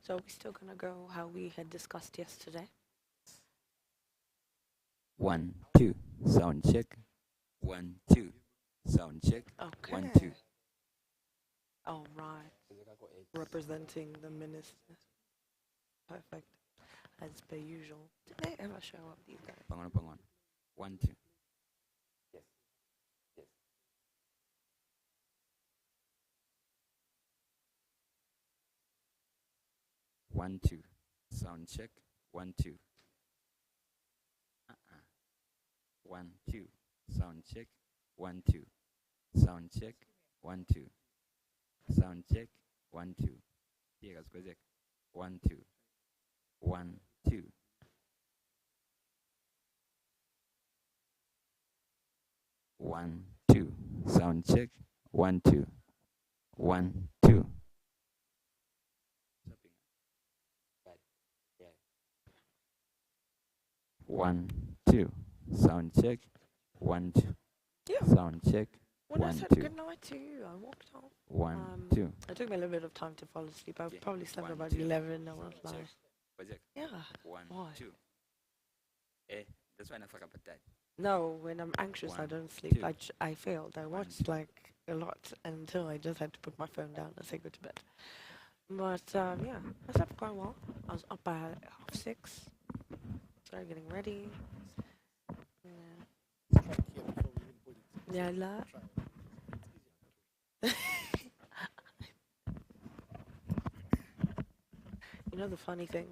So we're still gonna go how we had discussed yesterday. 1, 2, sound check. 1, 2, sound check. Okay. 1, 2. All right. Representing the minister. Perfect. As per usual. Did they ever show up, these guys? Bang on. 1, 2. Yes. 1, 2. Sound check. 1, 2. 1, 2. Sound check. 1, 2. Sound check. 1, 2. Sound check. 1, 2. Here goes project. 1, 2. 1, 2. 1, 2. Sound check. 1, 2. 1, 2. 1, 2. Sound check. 1, 2. Yeah. Sound check. When 1, I said 2. good night to you, I walked off. 1, 2. It took me a little bit of time to fall asleep. I probably slept 1, about 2. 11 or like. Project. Yeah. 1, Why? 2. That's why I forgot about that. No, when I'm anxious, I 1, don't sleep. 2. I failed. I watched 2. like a lot until I just had to put my phone down and say go to bed. But yeah, I slept quite well. I was up by 6:30. Started getting ready. Yeah. Yeah, You know the funny thing?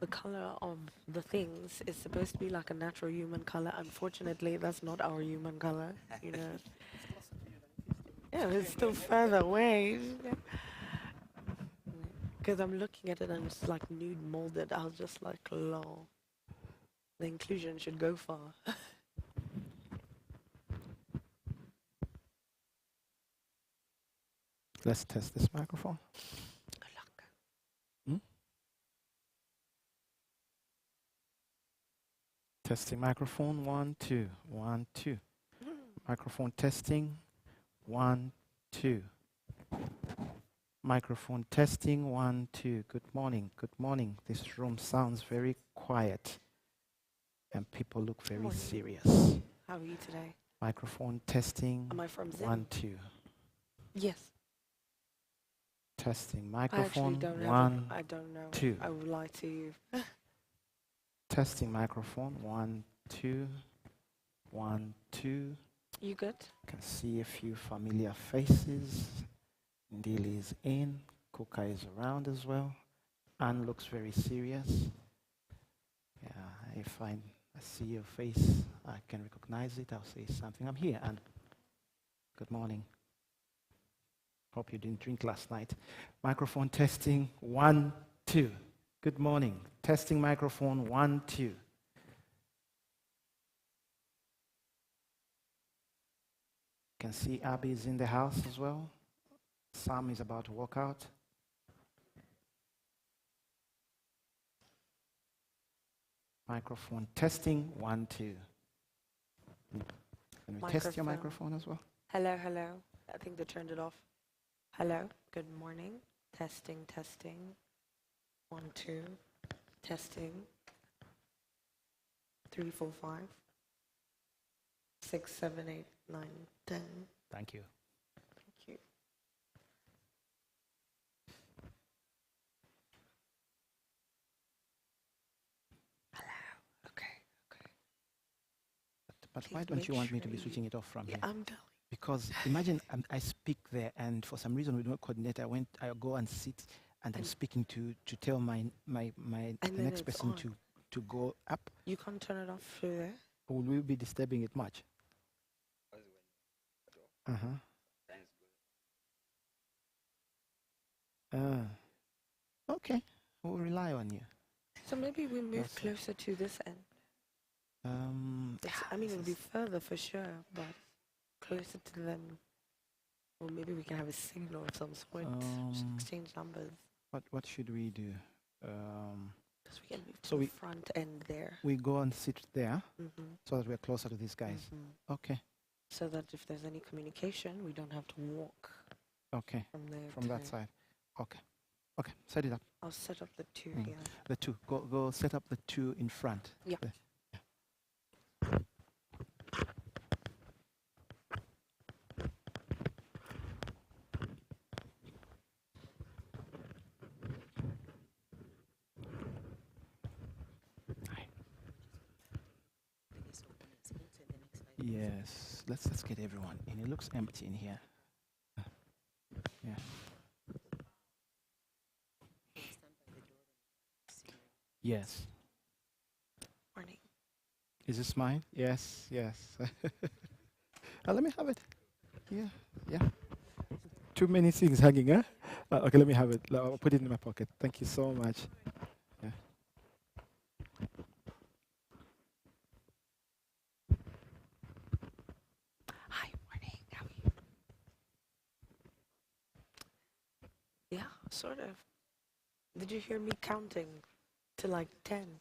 The color of the things is supposed to be like a natural human color. Unfortunately, that's not our human color, you know. Yeah, it's still further away. Because I'm looking at it and it's like nude molded. I was just like, lol. The inclusion should go far. Let's test this microphone. Good luck. Testing microphone. 1, 2. 1, 2. Microphone testing. 1, 2. Microphone testing. 1, 2. Good morning. Good morning. This room sounds very quiet and people look very serious. How are you today? Microphone testing. Am I from ZIM? 1, 2. Yes. Testing I actually microphone. don't know. 1, I don't know. 2. I would lie to you. Testing microphone. 1, 2. 1, 2. You good? Can see a few familiar faces. Ndili is in. Kuka is around as well. Anne looks very serious. Yeah, if I see your face, I can recognize it. I'll say something. I'm here, Anne. Good morning. Hope you didn't drink last night. Microphone testing. 1, 2. Good morning. Testing microphone. 1, 2. Can see Abby is in the house as well. Sam is about to walk out. Microphone testing. 1, 2. Can we test your microphone as well? Hello, hello. I think they turned it off. Hello. Good morning. Testing, testing. 1, 2. Testing. 3, 4, 5. 6, 7, 8, 9, 10. Thank you. Thank you. Hello. Okay. But Please why don't make you want me to sure be you- switching it off from Yeah, here? I'm telling. Because imagine I speak there, and for some reason we don't coordinate. I go and sit, and I'm speaking to tell my the then next it's person on. to go up. You can't turn it off through there. Or will we be disturbing it much? Okay, we'll rely on you. So maybe we move That's it. closer to this end. I mean, it'll be further for sure, but closer to them. Or maybe we can have a signal of some sort. Just exchange numbers. What should we do? Because we can move to So the we- front end there. We go and sit there Mm-hmm. so that we're closer to these guys. Mm-hmm. Okay, So that if there's any communication, we don't have to walk okay, from there. from to that there. side. Okay, set it up. I'll set up the two Mm. here. The two. Go set up the two in front. Yeah. The- Yes. Let's get everyone in. It looks empty in here. Yeah. Yes. Morning. Is this mine? Yes. Yes. Let me have it. Yeah. Yeah. Too many things hanging, huh? Okay, let me have it. I'll put it in my pocket. Thank you so much. Yeah. Hi, morning. How are you? Yeah, sort of. Did you hear me counting to like 10?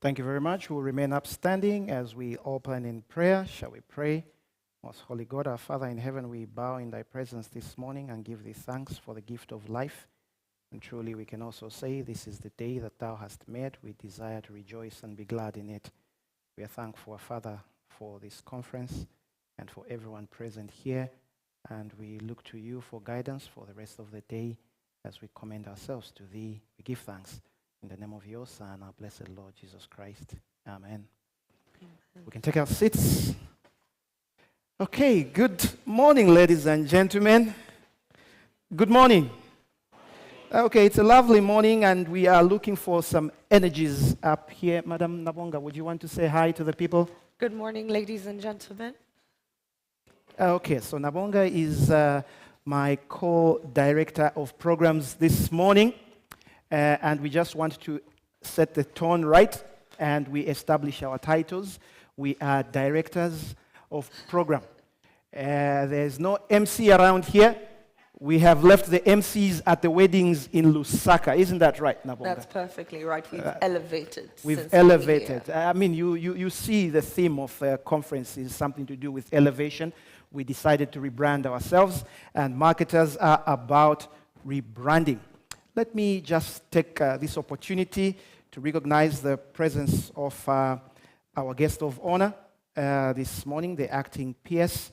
Thank you very much. We'll remain upstanding as we open in prayer. Shall we pray? Most holy God, our Father in heaven, we bow in thy presence this morning and give thee thanks for the gift of life. And truly we can also say this is the day that thou hast made. We desire to rejoice and be glad in it. We are thankful, Father, for this conference and for everyone present here. And we look to you for guidance for the rest of the day as we commend ourselves to thee. We give thanks in the name of your Son, our blessed Lord Jesus Christ. Amen. We can take our seats. Okay, good morning, ladies and gentlemen. Good morning. Okay, it's a lovely morning and we are looking for some energies up here. Madam Nabonga, would you want to say hi to the people? Good morning, ladies and gentlemen. Okay, so Nabonga is my co-director of programs this morning. And we just want to set the tone right and we establish our titles. We are directors of program. There's no MC around here. We have left the MCs at the weddings in Lusaka. Isn't that right, Nabonga? That's perfectly right. We've elevated. We've elevated. I mean, you see the theme of the conference is something to do with elevation. We decided to rebrand ourselves, and marketers are about rebranding. Let me just take this opportunity to recognize the presence of our guest of honor this morning, the acting PS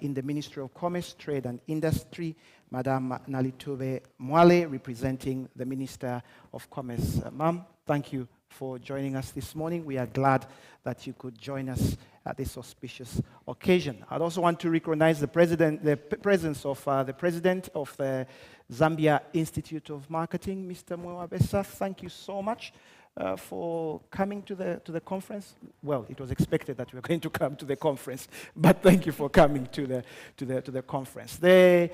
in the Ministry of Commerce, Trade and Industry, Madam Nalitube Mwale, representing the Minister of Commerce. Ma'am, thank you for joining us this morning. We are glad that you could join us at this auspicious occasion. I'd also want to recognize the presence of the President of the Zambia Institute of Marketing, Mr. Mwewabesa. Thank you so much for coming to the conference. Well, it was expected that we were going to come to the conference, but thank you for coming to the conference. The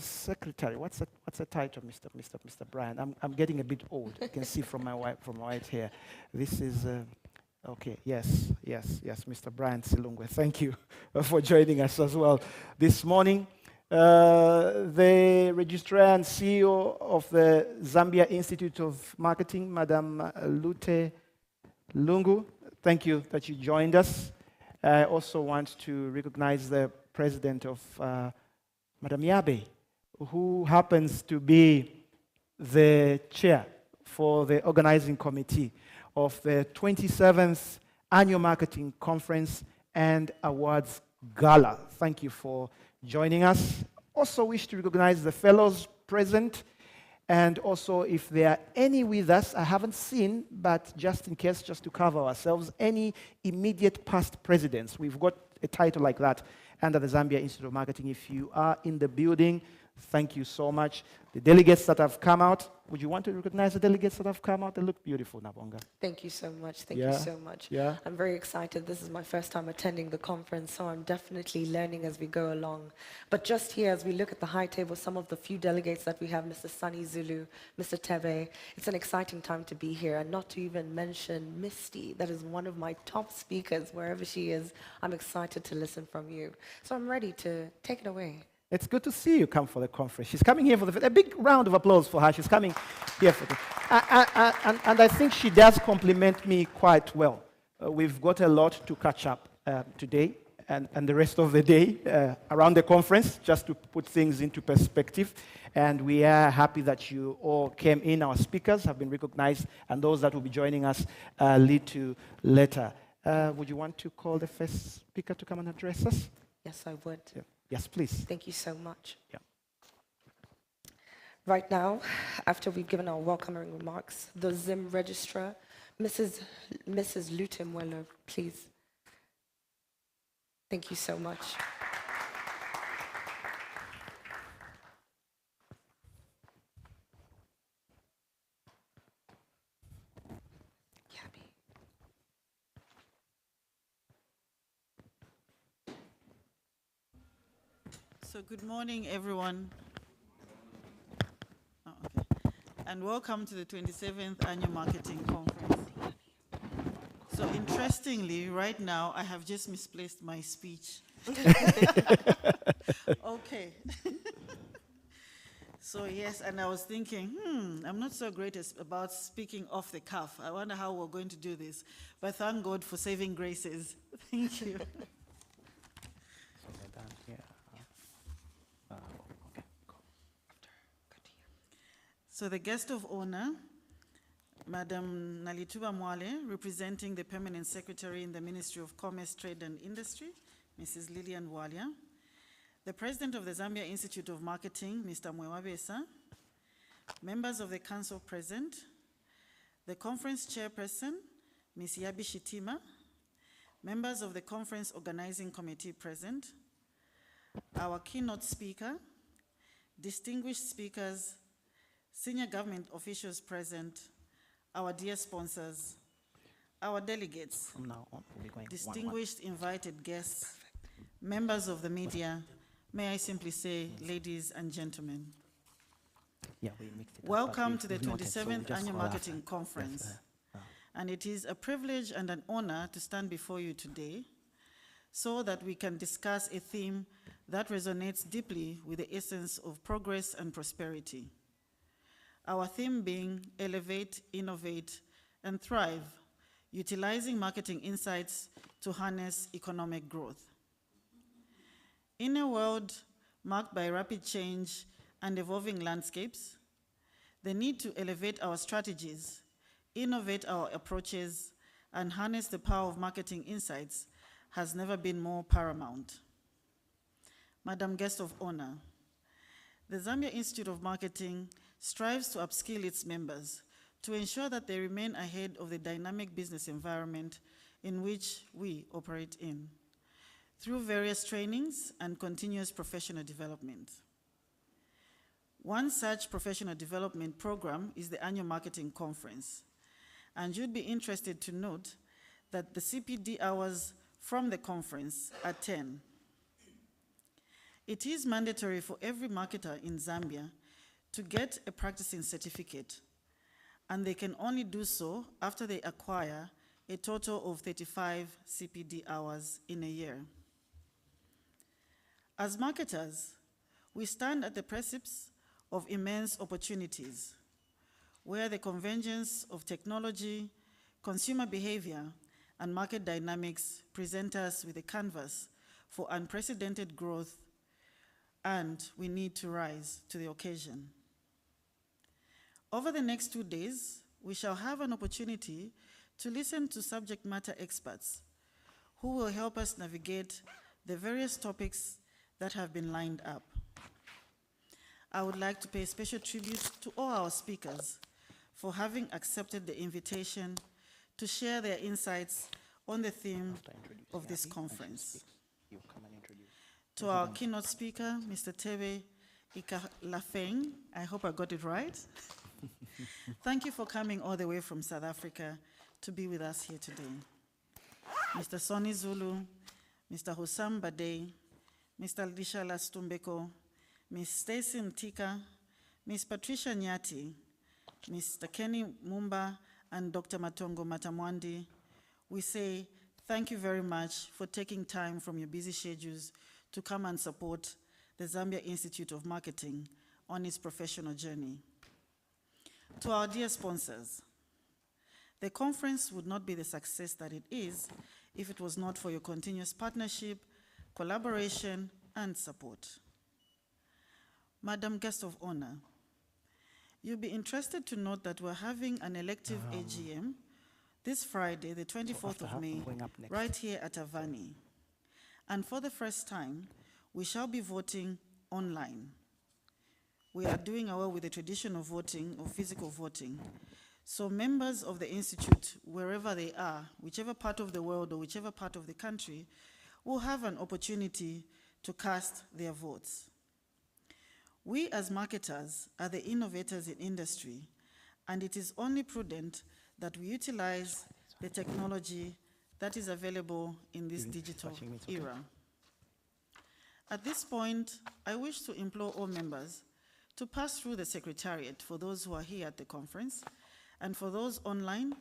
secretary, what's the title, Mr. Brian? I'm getting a bit old. You can see from my white hair. This is okay. Yes, Mr. Brian Silungwe. Thank you for joining us as well this morning. The registrar and CEO of the Zambia Institute of Marketing, Madam Lute Lungu, thank you that you joined us. I also want to recognize the president of Madam Yabe, who happens to be the chair for the organizing committee of the 27th Annual Marketing Conference and Awards Gala. Thank you for joining us. Also wish to recognize the fellows present, and also if there are any with us, I haven't seen, but just in case, just to cover ourselves, any immediate past presidents. We've got a title like that under the Zambia Institute of Marketing. If you are in the building, thank you so much. The delegates that have come out, would you want to recognize the delegates that have come out? They look beautiful, Nabonga. Thank you so much. Thank you so much. Yeah. I'm very excited. This is my first time attending the conference, so I'm definitely learning as we go along. But just here, as we look at the high table, some of the few delegates that we have, Mr. Sunny Zulu, Mr. Tebe, it's an exciting time to be here. And not to even mention Misty, that is one of my top speakers, wherever she is. I'm excited to listen from you. So I'm ready to take it away. It's good to see you come for the conference. She's coming here for a big round of applause for her. She's coming here for and I think she does compliment me quite well. We've got a lot to catch up today and the rest of the day around the conference, just to put things into perspective. And we are happy that you all came in. Our speakers have been recognized, and those that will be joining us later. Would you want to call the first speaker to come and address us? Yes, I would. Yeah. Yes, please. Thank you so much. Yeah. Right now, after we've given our welcoming remarks, the ZIM registrar, Mrs. Lute Mwale, please. Thank you so much. So good morning, everyone. Oh, okay. And welcome to the 27th Annual Marketing Conference. So interestingly, right now, I have just misplaced my speech. Okay. So yes, and I was thinking, I'm not so great about speaking off the cuff. I wonder how we're going to do this. But thank God for saving graces. Thank you. So we're done here. Okay, cool. So the guest of honor, Madam Nalituba Mwale, representing the Permanent Secretary in the Ministry of Commerce, Trade and Industry, Mrs. Lillian Walia. The President of the Zambia Institute of Marketing, Mr. Mwewabesa. Members of the Council present. The Conference Chairperson, Ms. Yabi Shitima. Members of the Conference Organizing Committee present. Our keynote speaker, distinguished speakers, senior government officials present, our dear sponsors, our delegates, From now on, we'll be going distinguished invited guests, members of the media, may I simply say, ladies and gentlemen. Yeah, we mixed it up, Welcome but to the we've noted, so 27th we'll just Annual call Marketing after. Conference. Yes, And it is a privilege and an honor to stand before you today so that we can discuss a theme that resonates deeply with the essence of progress and prosperity. Our theme being Elevate, Innovate, and Thrive, utilizing marketing insights to harness economic growth. In a world marked by rapid change and evolving landscapes, the need to elevate our strategies, innovate our approaches, and harness the power of marketing insights has never been more paramount. Madam Guest of Honor, the Zambia Institute of Marketing strives to upskill its members to ensure that they remain ahead of the dynamic business environment in which we operate in, through various trainings and continuous professional development. One such professional development program is the Annual Marketing Conference, and you'd be interested to note that the CPD hours from the conference are 10. It is mandatory for every marketer in Zambia to get a practicing certificate, and they can only do so after they acquire a total of 35 CPD hours in a year. As marketers, we stand at the precipice of immense opportunities, where the convergence of technology, consumer behavior, and market dynamics present us with a canvas for unprecedented growth, and we need to rise to the occasion. Over the next 2 days, we shall have an opportunity to listen to subject matter experts who will help us navigate the various topics that have been lined up. I would like to pay special tribute to all our speakers for having accepted the invitation to share their insights on the theme of this conference. You come and introduce. To our keynote speaker, Mr. Tebe Ikalafeng, I hope I got it right. Thank you for coming all the way from South Africa to be with us here today. Mr. Sonny Zulu, Mr. Hussam Badei, Mr. Lishala Stumbeko, Ms. Stacy Mtika, Ms. Patricia Nyati, Mr. Kenny Mumba, and Dr. Matongo Matamwandi, we say thank you very much for taking time from your busy schedules to come and support the Zambia Institute of Marketing on its professional journey. To our dear sponsors, the conference would not be the success that it is if it was not for your continuous partnership, collaboration, and support. Madam Guest of Honor, you'll be interested to note that we're having an elective AGM this Friday, the 24th of May, right here at Avani. And for the first time, we shall be voting online. We are doing away with the tradition of voting, or physical voting. So members of the Institute, wherever they are, whichever part of the world or whichever part of the country, will have an opportunity to cast their votes. We as marketers are the innovators in industry, and it is only prudent that we utilize the technology that is available in this digital era. At this point, I wish to implore all members to pass through the Secretariat for those who are here at the conference, and for those online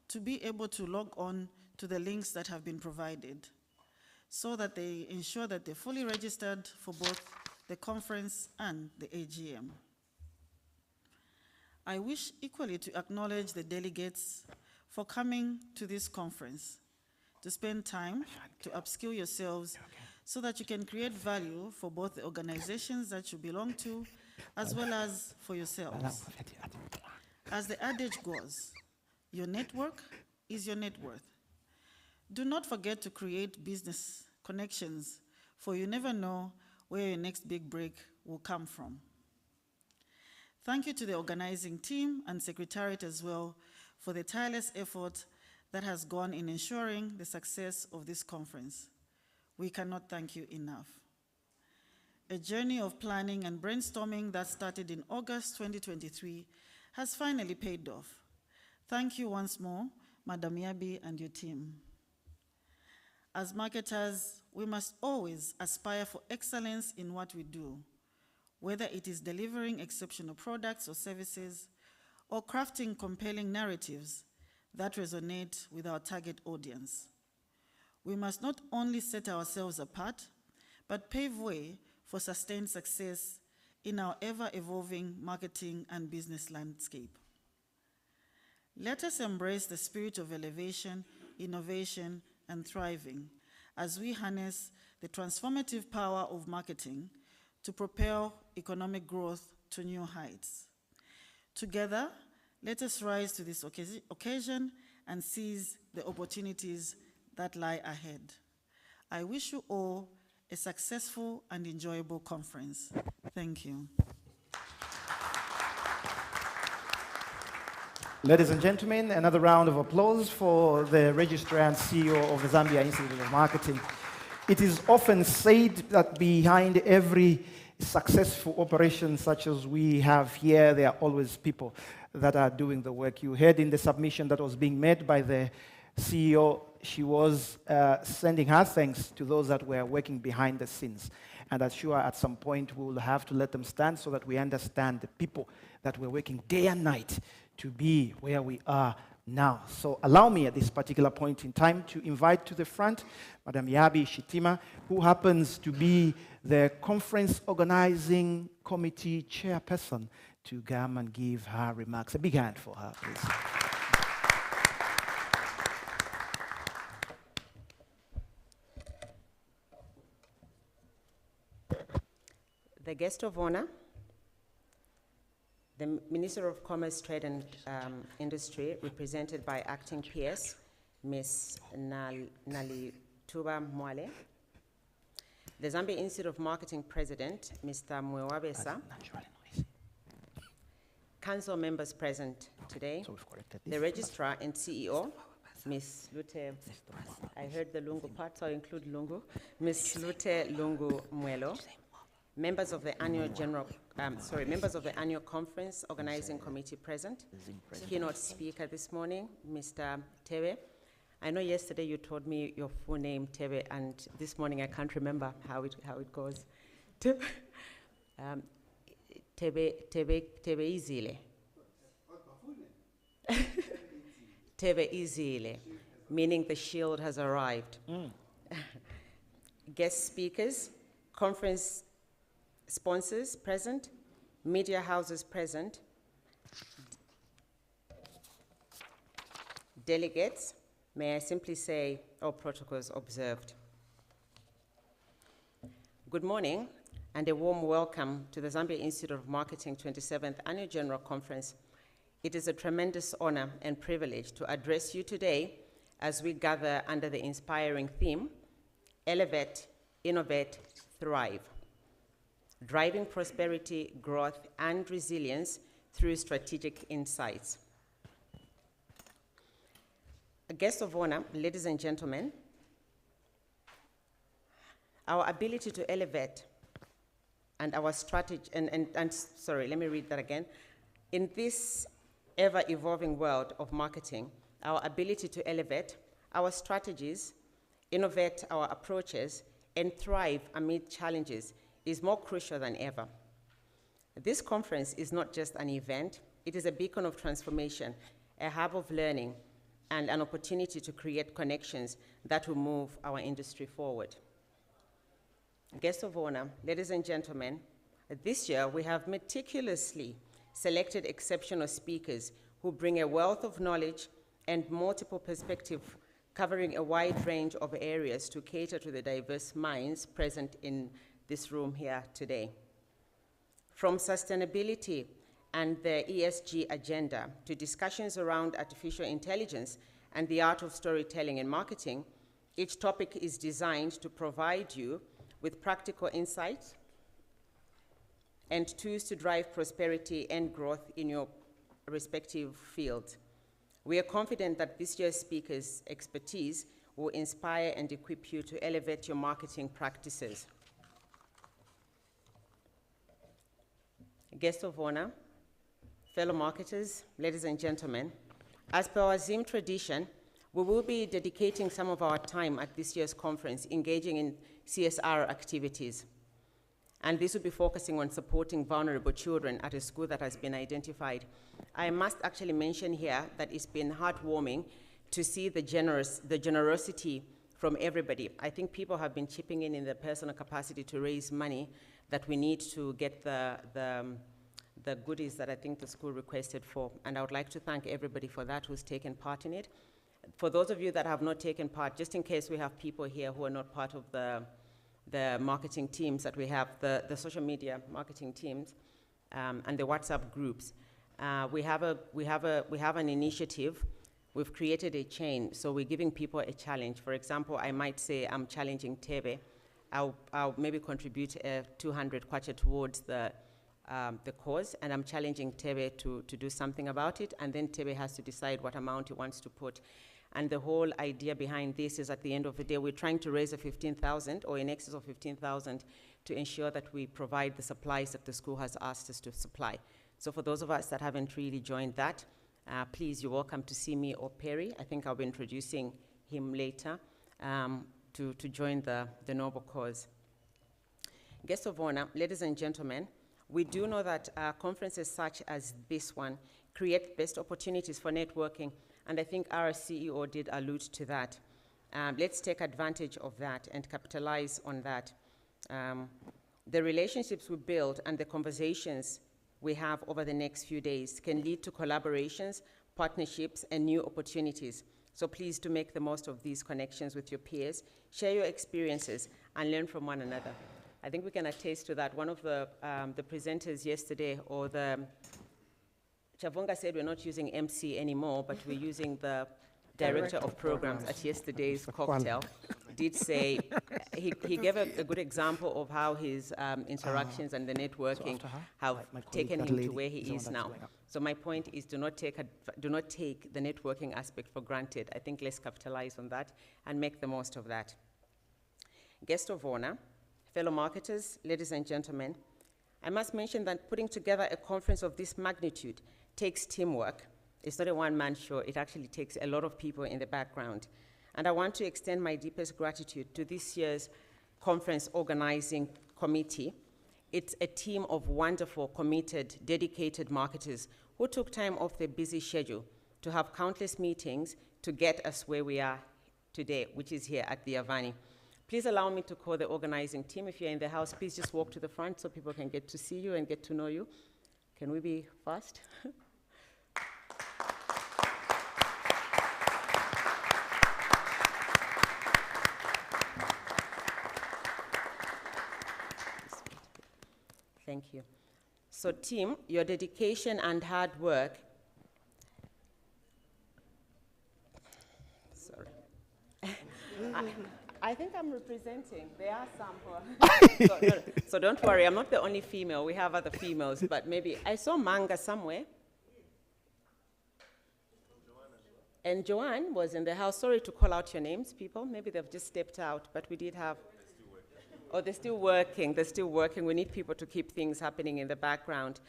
to be able to log on to the links that have been provided, so that they ensure that they're fully registered for both the conference and the AGM. I wish equally to acknowledge the delegates for coming to this conference, to spend time to upskill yourselves so that you can create value for both the organizations that you belong to, as well as for yourselves. As the adage goes, your network is your net worth. Do not forget to create business connections, for you never know where your next big break will come from. Thank you to the organizing team and secretariat as well for the tireless effort that has gone in ensuring the success of this conference. We cannot thank you enough. A journey of planning and brainstorming that started in August 2023 has finally paid off. Thank you once more, Madam Yabi and your team. As marketers, we must always aspire for excellence in what we do, whether it is delivering exceptional products or services, or crafting compelling narratives that resonate with our target audience. We must not only set ourselves apart, but pave way for sustained success in our ever-evolving marketing and business landscape. Let us embrace the spirit of elevation, innovation, and thriving as we harness the transformative power of marketing to propel economic growth to new heights. Together, let us rise to this occasion and seize the opportunities that lie ahead. I wish you all a successful and enjoyable conference. Thank you. Ladies and gentlemen, another round of applause for the Registrar and CEO of the Zambia Institute of Marketing. It is often said that behind every successful operation such as we have here, there are always people that are doing the work. You heard in the submission that was being made by the CEO, she was sending her thanks to those that were working behind the scenes. And I'm sure at some point we will have to let them stand so that we understand the people that were working day and night to be where we are now. So allow me at this particular point in time to invite to the front Madam Yabi Shitima, who happens to be the conference organizing committee chairperson, to come and give her remarks. A big hand for her, please. The guest of honor, the Minister of Commerce, Trade and Industry, represented by Acting PS, Ms. Nalituba Mwale. The Zambia Institute of Marketing President, Mr. Mwewabesa. Council members present today. The Registrar and CEO, Ms. Lute, I heard the Lungu part, so I include Lungu. Ms. Lute Lungu Mwelo. Members of the annual members of the annual conference organizing committee present. Keynote speaker this morning, Mr. Tebe. I know yesterday you told me your full name, Tebe, and this morning I can't remember how it goes. Tebe Izile. Tebe Izile, meaning the shield has arrived. Guest speakers, conference sponsors present, media houses present, delegates, may I simply say, all protocols observed. Good morning and a warm welcome to the Zambia Institute of Marketing 27th Annual General Conference. It is a tremendous honor and privilege to address you today as we gather under the inspiring theme, Elevate, Innovate, Thrive. Driving prosperity, growth, and resilience through strategic insights. A guest of honor, ladies and gentlemen, our ability to elevate and our strategy, sorry, let me read that again. In this ever-evolving world of marketing, our ability to elevate our strategies, innovate our approaches, and thrive amid challenges is more crucial than ever. This conference is not just an event, it is a beacon of transformation, a hub of learning, and an opportunity to create connections that will move our industry forward. Guests of honor, ladies and gentlemen, this year we have meticulously selected exceptional speakers who bring a wealth of knowledge and multiple perspectives covering a wide range of areas to cater to the diverse minds present in this room here today. From sustainability and the ESG agenda to discussions around artificial intelligence and the art of storytelling and marketing, each topic is designed to provide you with practical insights and tools to drive prosperity and growth in your respective fields. We are confident that this year's speakers' expertise will inspire and equip you to elevate your marketing practices. Guests of honor, fellow marketers, ladies and gentlemen, as per our ZIM tradition, we will be dedicating some of our time at this year's conference engaging in CSR activities. And this will be focusing on supporting vulnerable children at a school that has been identified. I must actually mention here that it's been heartwarming to see the generosity from everybody. I think people have been chipping in their personal capacity to raise money that we need to get the goodies that I think the school requested for. And I would like to thank everybody for that who's taken part in it. For those of you that have not taken part, just in case we have people here who are not part of the marketing teams that we have, the social media marketing teams, and the WhatsApp groups, we have an initiative. We've created a chain, so we're giving people a challenge. For example, I might say I'm challenging Tebe. I'll maybe contribute 200 kwacha towards the cause, and I'm challenging Tebe to do something about it, and then Tebe has to decide what amount he wants to put. And the whole idea behind this is at the end of the day, we're trying to raise a 15,000 or in excess of 15,000 to ensure that we provide the supplies that the school has asked us to supply. So for those of us that haven't really joined that, please, you're welcome to see me or Perry. I think I'll be introducing him later to join the noble cause. Guests of honor, ladies and gentlemen, we do know that conferences such as this one create best opportunities for networking, and I think our CEO did allude to that. Let's take advantage of that and capitalize on that. The relationships we build and the conversations we have over the next few days can lead to collaborations, partnerships, and new opportunities. So please do make the most of these connections with your peers, share your experiences, and learn from one another. I think we can attest to that. One of the presenters yesterday, or Chavunga said we're not using MC anymore, but we're using the director of programs at yesterday's cocktail. Did say, he gave a good example of how his interactions and the networking have taken him to where he is now. So my point is, do not take the networking aspect for granted. I think let's capitalize on that and make the most of that. Guest of honor, fellow marketers, ladies and gentlemen, I must mention that putting together a conference of this magnitude takes teamwork. It's not a one-man show. It actually takes a lot of people in the background. And I want to extend my deepest gratitude to this year's conference organizing committee. It's a team of wonderful, committed, dedicated marketers who took time off their busy schedule to have countless meetings to get us where we are today, which is here at the Avani. Please allow me to call the organizing team. If you're in the house, please just walk to the front so people can get to see you and get to know you. Can we be fast? Thank you. So team, your dedication and hard work. Sorry. I think I'm representing. There are some. So don't worry, I'm not the only female. We have other females, but maybe I saw Manga somewhere. And Joanne was in the house. Sorry to call out your names, people. Maybe they've just stepped out, but we did have. Oh, they're still working. They're still working. We need people to keep things happening in the background.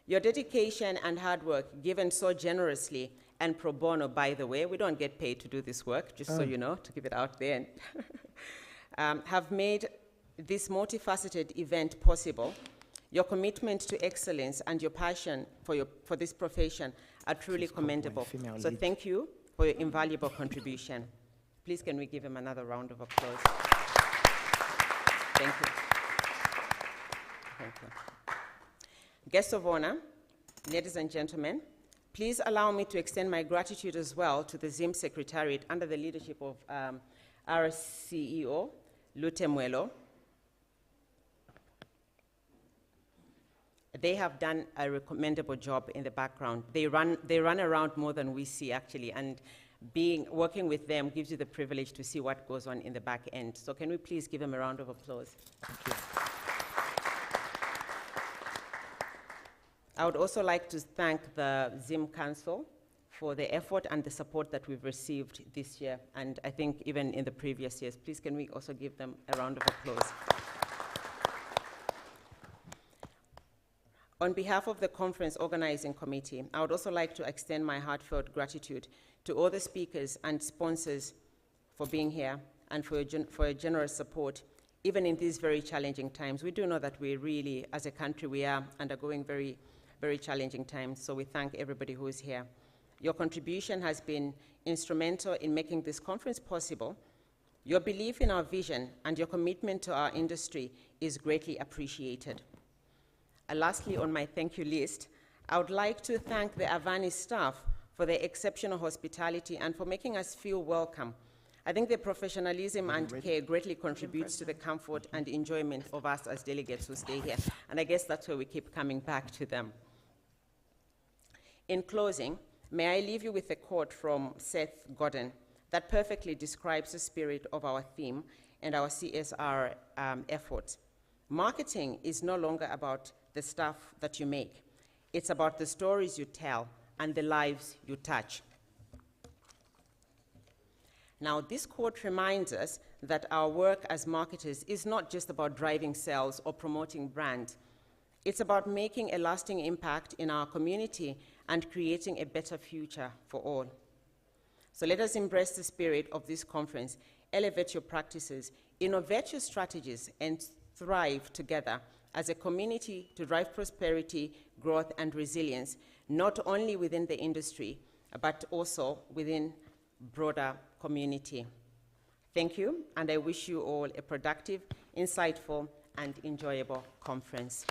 Your dedication and hard work, given so generously and pro bono, by the way, we don't get paid to do this work, just so you know, to give it out there, have made this multifaceted event possible. Your commitment to excellence and your passion for this profession are truly commendable. So thank you for your invaluable contribution. Please, can we give him another round of applause? Thank you. Thank you. Guests of honor, Ladies and gentlemen, please allow me to extend my gratitude as well to the ZIM Secretariat under the leadership of our CEO, Lute Mwelo. They have done a recommendable job in the background. They run around more than we see, actually, and working with them gives you the privilege to see what goes on in the back end. So can we please give them a round of applause? Thank you. I would also like to thank the ZIM Council for the effort and the support that we've received this year, and I think even in the previous years. Please, can we also give them a round of applause? On behalf of the conference organizing committee, I would also like to extend my heartfelt gratitude to all the speakers and sponsors for being here and for your generous support, even in these very challenging times. We do know that we really, as a country, we are undergoing very, very challenging times, so we thank everybody who is here. Your contribution has been instrumental in making this conference possible. Your belief in our vision and your commitment to our industry is greatly appreciated. Lastly, on my thank you list, I would like to thank the Avani staff for their exceptional hospitality and for making us feel welcome. I think their professionalism and care greatly contributes to the comfort and enjoyment of us as delegates who stay here. And I guess that's why we keep coming back to them. In closing, may I leave you with a quote from Seth Godin that perfectly describes the spirit of our theme and our CSR efforts. Marketing is no longer about the stuff that you make. It's about the stories you tell and the lives you touch. Now, this quote reminds us that our work as marketers is not just about driving sales or promoting brand. It's about making a lasting impact in our community and creating a better future for all. So let us embrace the spirit of this conference, elevate your practices, innovate your strategies, and thrive together as a community to drive prosperity, growth, and resilience, not only within the industry, but also within broader community. Thank you, and I wish you all a productive, insightful, and enjoyable conference.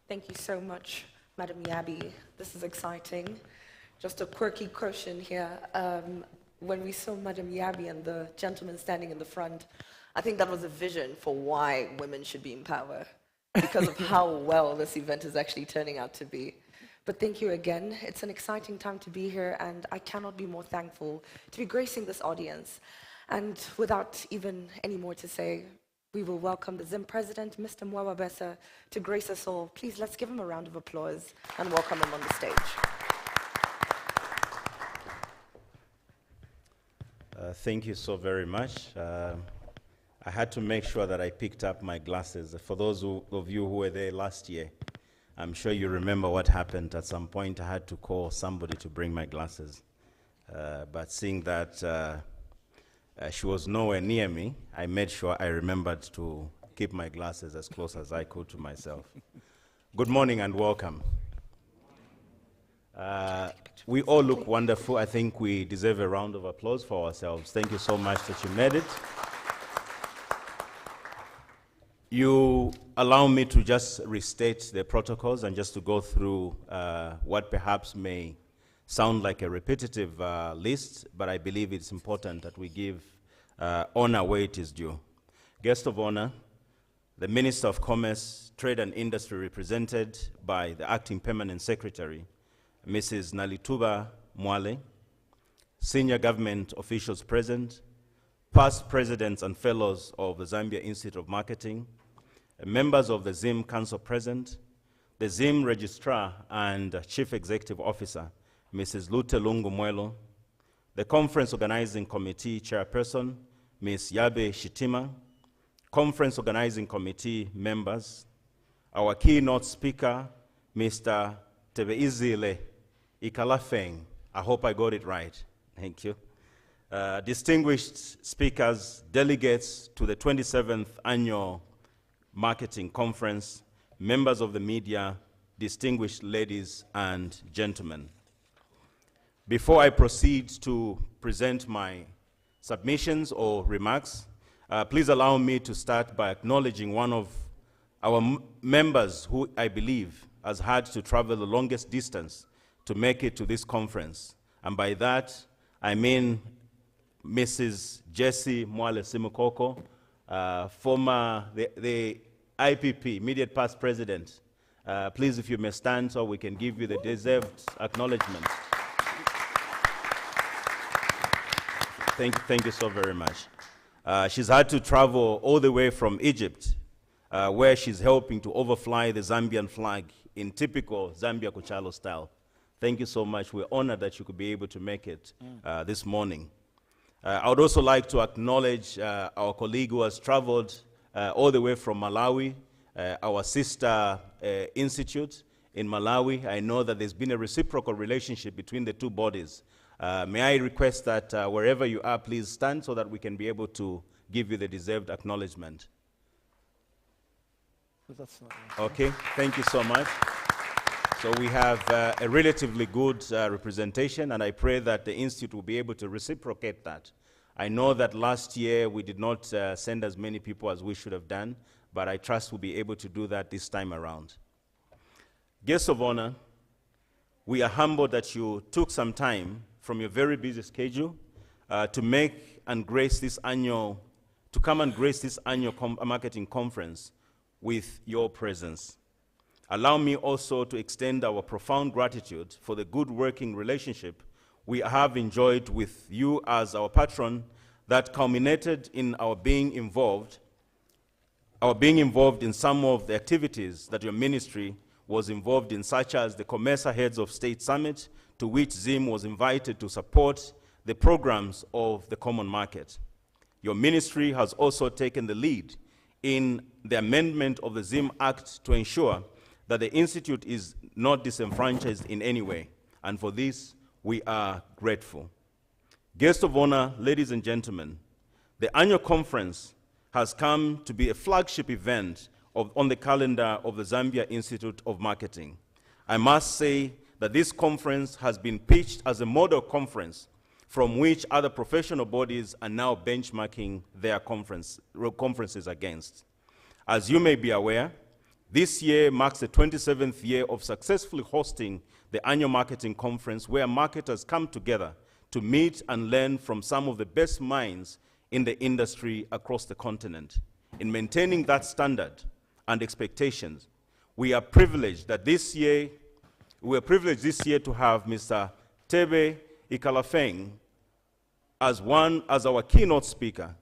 Thank you so much, Madam Yabi. This is exciting. Just a quirky question here. When we saw Madam Yabi and the gentleman standing in the front, I think that was a vision for why women should be in power, because of how well this event is actually turning out to be. But thank you again. It's an exciting time to be here, and I cannot be more thankful to be gracing this audience. And without even any more to say, we will welcome the ZIM president, Mr. Mwawabesa, to grace us all. Please, let's give him a round of applause and welcome him on the stage. Thank you so very much. I had to make sure that I picked up my glasses. For those of you who were there last year, I'm sure you remember what happened. At some point, I had to call somebody to bring my glasses. But seeing that she was nowhere near me, I made sure I remembered to keep my glasses as close as I could to myself. Good morning and welcome. We all look wonderful. I think we deserve a round of applause for ourselves. Thank you so much that you made it. You allow me to just restate the protocols and just to go through what perhaps may sound like a repetitive list, but I believe it's important that we give honor where it is due. Guest of honor, the Minister of Commerce, Trade and Industry, represented by the Acting Permanent Secretary, Mrs. Nalituba Mwale, senior government officials present, past presidents and fellows of the Zambia Institute of Marketing, members of the ZIM Council present, the ZIM Registrar and Chief Executive Officer, Mrs. Lute Mwelo, the Conference Organizing Committee Chairperson, Ms. Yabe Shitima, Conference Organizing Committee members, our keynote speaker, Mr. Tebeizile Ikalafeng. I hope I got it right. Thank you. Distinguished speakers, delegates to the 27th Annual Marketing Conference, members of the media, distinguished ladies and gentlemen. Before I proceed to present my submissions or remarks, please allow me to start by acknowledging one of our members who I believe has had to travel the longest distance to make it to this conference. And by that, I mean Mrs. Jessie Mwale Simukoko, former, the IPP, immediate past president. Please, if you may stand so we can give you the deserved acknowledgement. Thank you so very much. She's had to travel all the way from Egypt, where she's helping to overfly the Zambian flag in typical Zambia Kuchalo style. Thank you so much. We're honored that you could be able to make it this morning. I would also like to acknowledge our colleague who has traveled all the way from Malawi, our sister institute in Malawi. I know that there's been a reciprocal relationship between the two bodies. May I request that wherever you are, please stand so that we can be able to give you the deserved acknowledgement. Okay, thank you so much. So we have a relatively good representation, and I pray that the Institute will be able to reciprocate that. I know that last year we did not send as many people as we should have done, but I trust we'll be able to do that this time around. Guests of honor, we are humbled that you took some time from your very busy schedule to make and grace this annual, to come and grace this annual marketing conference with your presence. Allow me also to extend our profound gratitude for the good working relationship we have enjoyed with you as our patron that culminated in our being involved in some of the activities that your ministry was involved in, such as the COMESA Heads of State Summit, to which ZIM was invited to support the programs of the common market. Your ministry has also taken the lead in the amendment of the ZIM Act to ensure that the Institute is not disenfranchised in any way, and for this, we are grateful. Guests of honor, ladies and gentlemen, the annual conference has come to be a flagship event on the calendar of the Zambia Institute of Marketing. I must say that this conference has been pitched as a model conference from which other professional bodies are now benchmarking their conferences against. As you may be aware, this year marks the 27th year of successfully hosting the annual marketing conference, where marketers come together to meet and learn from some of the best minds in the industry across the continent. In maintaining that standard and expectations, we are privileged this year to have Mr. Tebe Ikalafeng as our keynote speaker.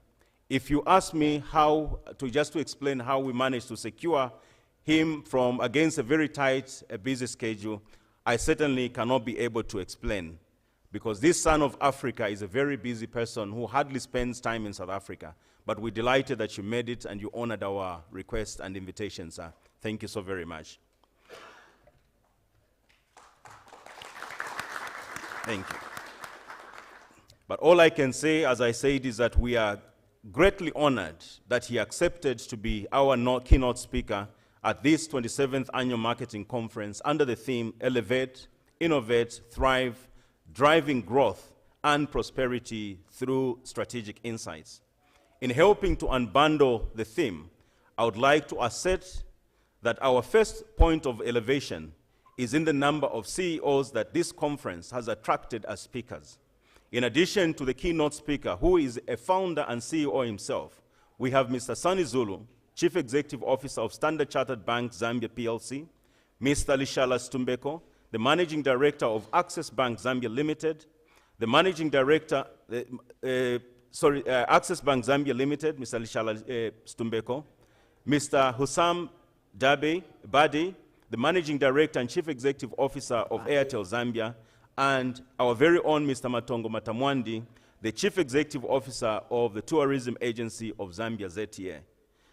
If you ask me just to explain how we managed to secure him against a very tight, busy schedule, I certainly cannot be able to explain, because this son of Africa is a very busy person who hardly spends time in South Africa. But we're delighted that you made it and you honored our request and invitation, sir. Thank you so very much. Thank you. But all I can say, as I said, is that we are greatly honored that he accepted to be our keynote speaker at this 27th Annual Marketing Conference under the theme, Elevate, Innovate, Thrive, Driving Growth and Prosperity Through Strategic Insights. In helping to unbundle the theme, I would like to assert that our first point of elevation is in the number of CEOs that this conference has attracted as speakers. In addition to the keynote speaker, who is a founder and CEO himself, we have Mr. Sani Zulu, Chief Executive Officer of Standard Chartered Bank Zambia PLC, Mr. Lishala Stumbeko, the Managing Director of Access Bank Zambia Limited, the Managing Director, Access Bank Zambia Limited, Mr. Lishala Stumbeko, Mr. Hussam Badi, the Managing Director and Chief Executive Officer of Airtel Zambia, and our very own Mr. Matongo Matamwandi, the Chief Executive Officer of the Tourism Agency of Zambia, ZTA.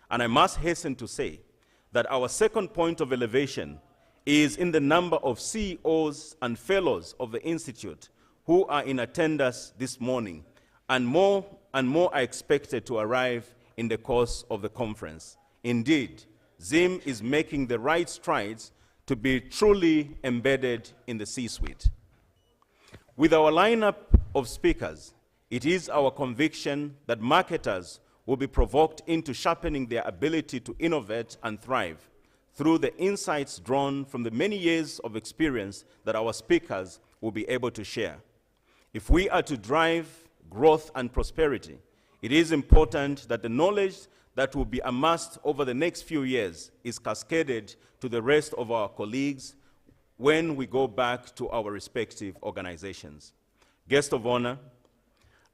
And I must hasten to say that our second point of elevation is in the number of CEOs and fellows of the Institute who are in attendance this morning, and more are expected to arrive in the course of the conference. Indeed, ZIM is making the right strides to be truly embedded in the C-suite. With our lineup of speakers, it is our conviction that marketers will be provoked into sharpening their ability to innovate and thrive through the insights drawn from the many years of experience that our speakers will be able to share. If we are to drive growth and prosperity, it is important that the knowledge that will be amassed over the next few years is cascaded to the rest of our colleagues when we go back to our respective organizations. Guest of honor,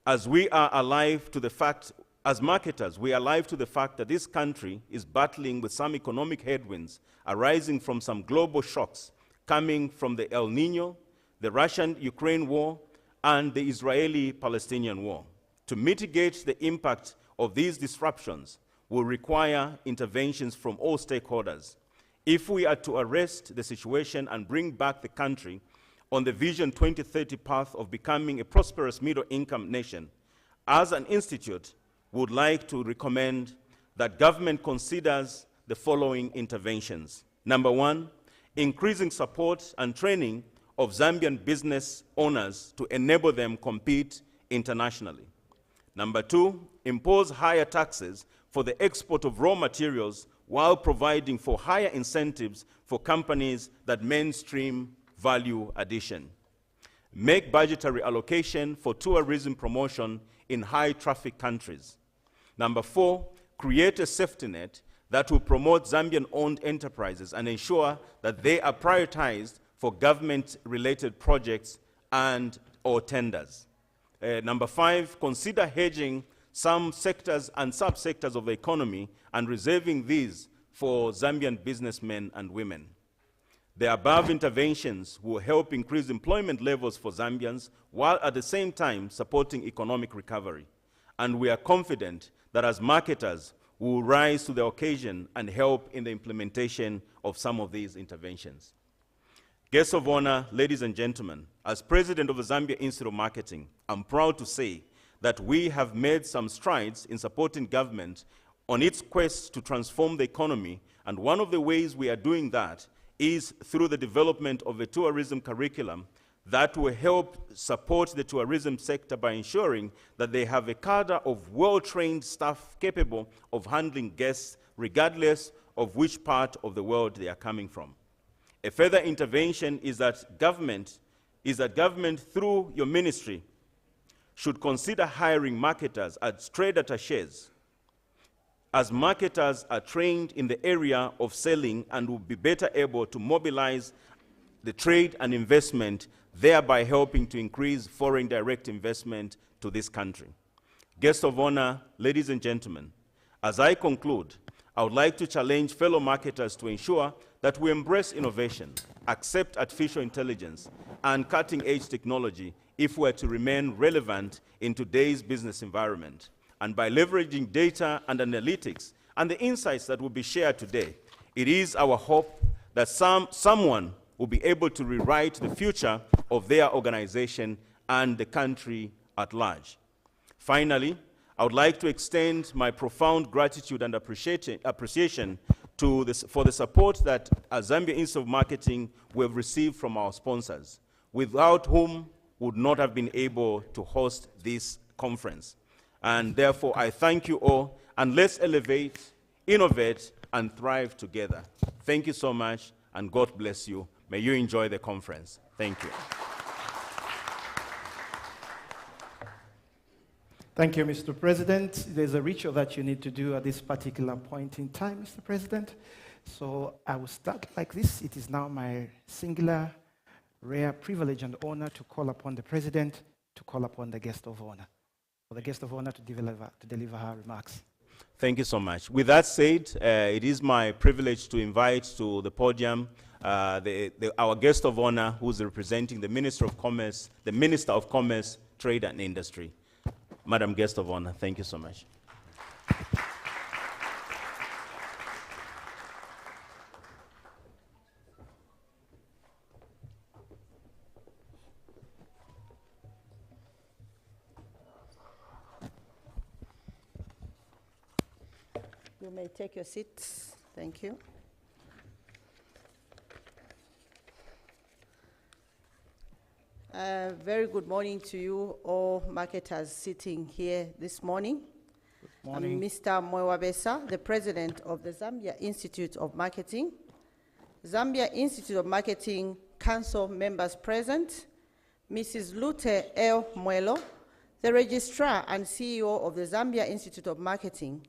as we are alive to the fact, as marketers, we are alive to the fact that this country is battling with some economic headwinds arising from some global shocks coming from the El Nino, the Russian-Ukraine war, and the Israeli-Palestinian war. To mitigate the impact of these disruptions will require interventions from all stakeholders. If we are to arrest the situation and bring back the country on the Vision 2030 path of becoming a prosperous middle-income nation, as an institute, we would like to recommend that government considers the following interventions. Number one, increasing support and training of Zambian business owners to enable them compete internationally. Number two, impose higher taxes for the export of raw materials while providing for higher incentives for companies that mainstream value addition. Make budgetary allocation for tourism promotion in high traffic countries. Number four, create a safety net that will promote Zambian-owned enterprises and ensure that they are prioritized for government-related projects and or tenders. Number five, consider hedging some sectors and subsectors of the economy and reserving these for Zambian businessmen and women. The above interventions will help increase employment levels for Zambians while at the same time supporting economic recovery. And we are confident that as marketers, we will rise to the occasion and help in the implementation of some of these interventions. Guests of honor, ladies and gentlemen, as president of the Zambia Institute of Marketing, I'm proud to say that we have made some strides in supporting government on its quest to transform the economy, and one of the ways we are doing that is through the development of a tourism curriculum that will help support the tourism sector by ensuring that they have a cadre of well-trained staff capable of handling guests regardless of which part of the world they are coming from. A further intervention is that government through your ministry should consider hiring marketers as trade attachés, as marketers are trained in the area of selling and will be better able to mobilize the trade and investment, thereby helping to increase foreign direct investment to this country. Guests of honor, ladies and gentlemen, as I conclude, I would like to challenge fellow marketers to ensure that we embrace innovation, accept artificial intelligence, and cutting-edge technology if we're to remain relevant in today's business environment. And by leveraging data and analytics and the insights that will be shared today, it is our hope that someone will be able to rewrite the future of their organization and the country at large. Finally, I would like to extend my profound gratitude and appreciation for the support that as Zambia Institute of Marketing we have received from our sponsors, without whom we would not have been able to host this conference. And therefore, I thank you all, and let's elevate, innovate, and thrive together. Thank you so much, and God bless you. May you enjoy the conference. Thank you. Thank you, Mr. President. There's a ritual that you need to do at this particular point in time, Mr. President. So I will start like this. It is now my singular, rare privilege and honor to call upon the President to call upon the guest of honor. For the guest of honor to deliver her remarks. Thank you so much. With that said, it is my privilege to invite to the podium our guest of honor, who is representing the Minister of Commerce, Trade and Industry. Madam Guest of Honor, thank you so much. You may take your seats. Thank you. Very good morning to you all marketers sitting here this morning. Morning. Mr. Mwewabesa, the president of the Zambia Institute of Marketing. Zambia Institute of Marketing Council members present. Mrs. Lute L. Mwelo, the registrar and CEO of the Zambia Institute of Marketing.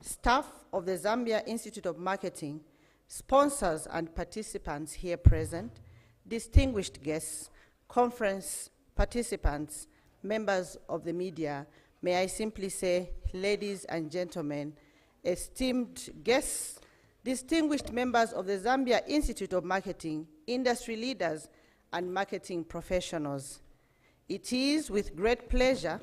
Staff of the Zambia Institute of Marketing. Sponsors and participants here present. Distinguished guests, conference participants, members of the media, may I simply say, ladies and gentlemen, esteemed guests, distinguished members of the Zambia Institute of Marketing, industry leaders, and marketing professionals. It is with great pleasure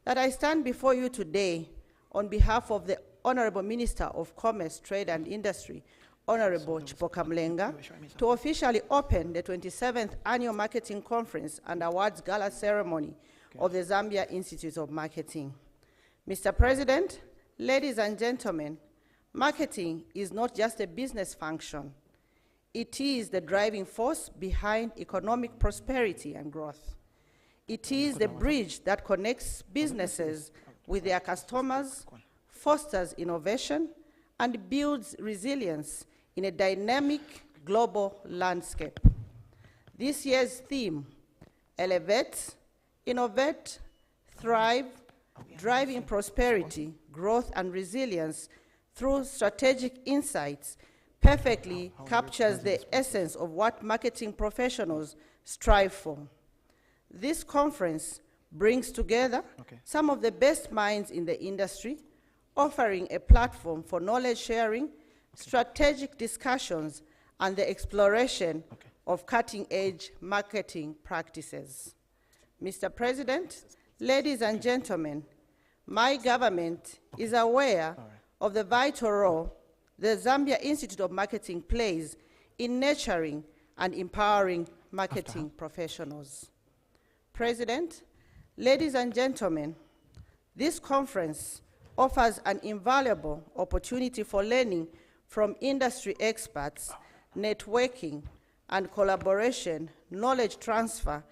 that I stand before you today on behalf of the Honorable Minister of Commerce, Trade and Industry, Honorable Chipoka Mlenga, to officially open the 27th Annual Marketing Conference and Awards Gala Ceremony of the Zambia Institute of Marketing. Mr. President, ladies and gentlemen, marketing is not just a business function. It is the driving force behind economic prosperity and growth. It is the bridge that connects businesses with their customers, fosters innovation, and builds resilience in a dynamic global landscape. This year's theme, Elevate, Innovate, Thrive, Driving Prosperity, Growth and Resilience through Strategic Insights, perfectly captures the essence of what marketing professionals strive for. This conference brings together some of the best minds in the industry, offering a platform for knowledge sharing, strategic discussions, and the exploration of cutting-edge marketing practices. Mr. President, ladies and gentlemen, my government is aware of the vital role the Zambia Institute of Marketing plays in nurturing and empowering marketing professionals. President, ladies and gentlemen, this conference offers an invaluable opportunity for learning from industry experts, networking and collaboration, knowledge transfer,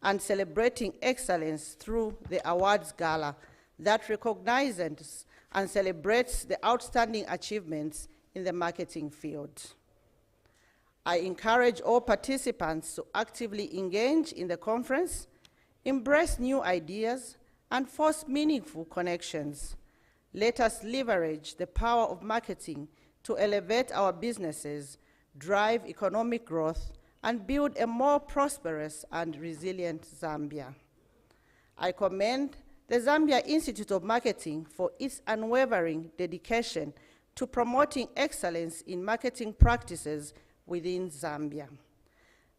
and celebrating excellence through the awards gala that recognizes and celebrates the outstanding achievements in the marketing field. I encourage all participants to actively engage in the conference, embrace new ideas, and force meaningful connections. Let us leverage the power of marketing to elevate our businesses, drive economic growth, and build a more prosperous and resilient Zambia. I commend the Zambia Institute of Marketing for its unwavering dedication to promoting excellence in marketing practices within Zambia.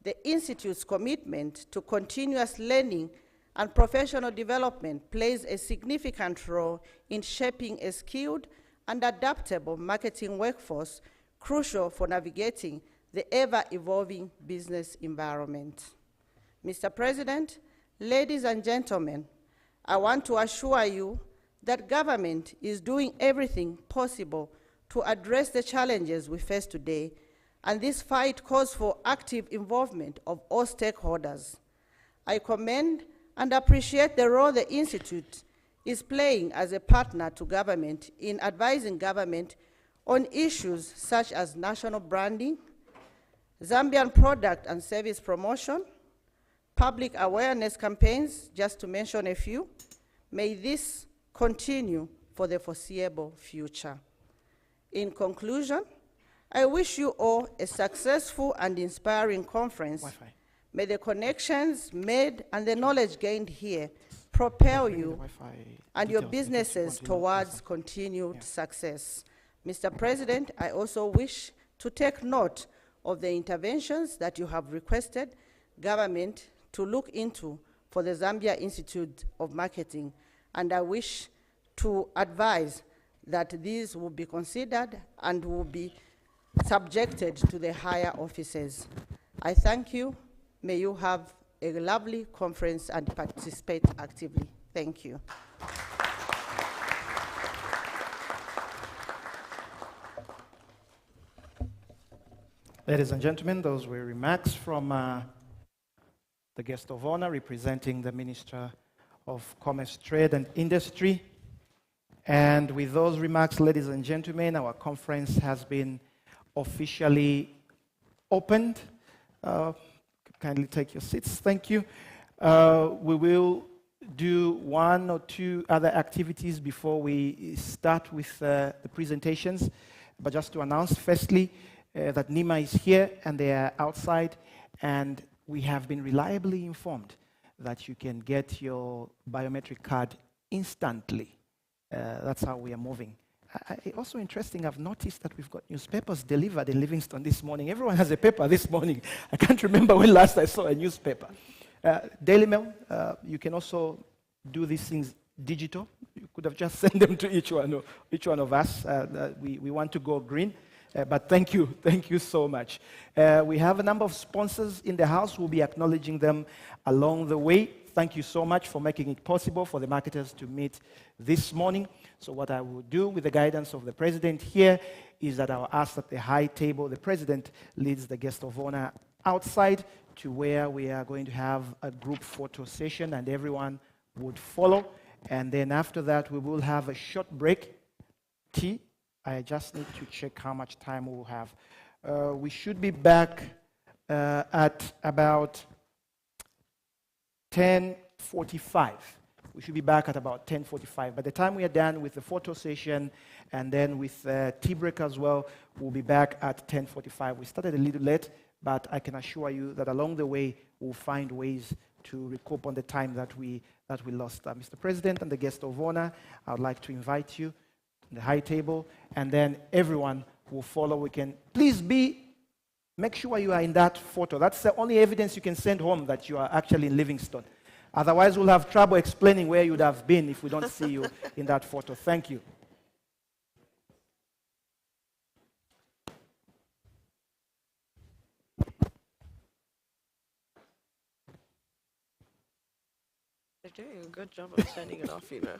The Institute's commitment to continuous learning and professional development plays a significant role in shaping a skilled and adaptable marketing workforce crucial for navigating the ever-evolving business environment. Mr. President, ladies and gentlemen, I want to assure you that government is doing everything possible to address the challenges we face today, and this fight calls for active involvement of all stakeholders. I commend and appreciate the role the Institute is playing as a partner to government in advising government on issues such as national branding, Zambian product and service promotion, public awareness campaigns, just to mention a few. May this continue for the foreseeable future. In conclusion, I wish you all a successful and inspiring conference. May the connections made and the knowledge gained here propel you and your businesses towards continued success. Mr. President, I also wish to take note of the interventions that you have requested government to look into for the Zambia Institute of Marketing, and I wish to advise that these will be considered and will be subjected to the higher offices. I thank you. May you have a lovely conference and participate actively. Thank you. Ladies and gentlemen, those were remarks from the guest of honor representing the Minister of Commerce, Trade and Industry. And with those remarks, ladies and gentlemen, our conference has been officially opened. Kindly take your seats. Thank you. We will do one or two other activities before we start with the presentations. But just to announce, firstly, that NEMA is here and they are outside, and we have been reliably informed that you can get your biometric card instantly. That's how we are moving. Also interesting, I've noticed that we've got newspapers delivered in Livingston this morning. Everyone has a paper this morning. I can't remember when last I saw a newspaper. Daily Mail, you can also do these things digital. You could have just sent them to each one of us. We want to go green. But thank you so much. We have a number of sponsors in the house. We'll be acknowledging them along the way. Thank you so much for making it possible for the marketers to meet this morning. So what I will do with the guidance of the president here is that I'll ask at the high table, the president leads the guest of honor outside to where we are going to have a group photo session, and everyone would follow. And then after that, we will have a short break, tea. I just need to check how much time we'll have. We should be back at about 10:45. We should be back at about 10:45. By the time we are done with the photo session and then with tea break as well, we'll be back at 10:45. We started a little late, but I can assure you that along the way, we'll find ways to recoup on the time that we lost. Mr. President and the guest of honor, I would like to invite you to the high table, and then everyone will follow. We can please make sure you are in that photo. That's the only evidence you can send home that you are actually in Livingston. Otherwise, we'll have trouble explaining where you would have been if we don't see you in that photo. Thank you. They're doing a good job of turning it off, you know.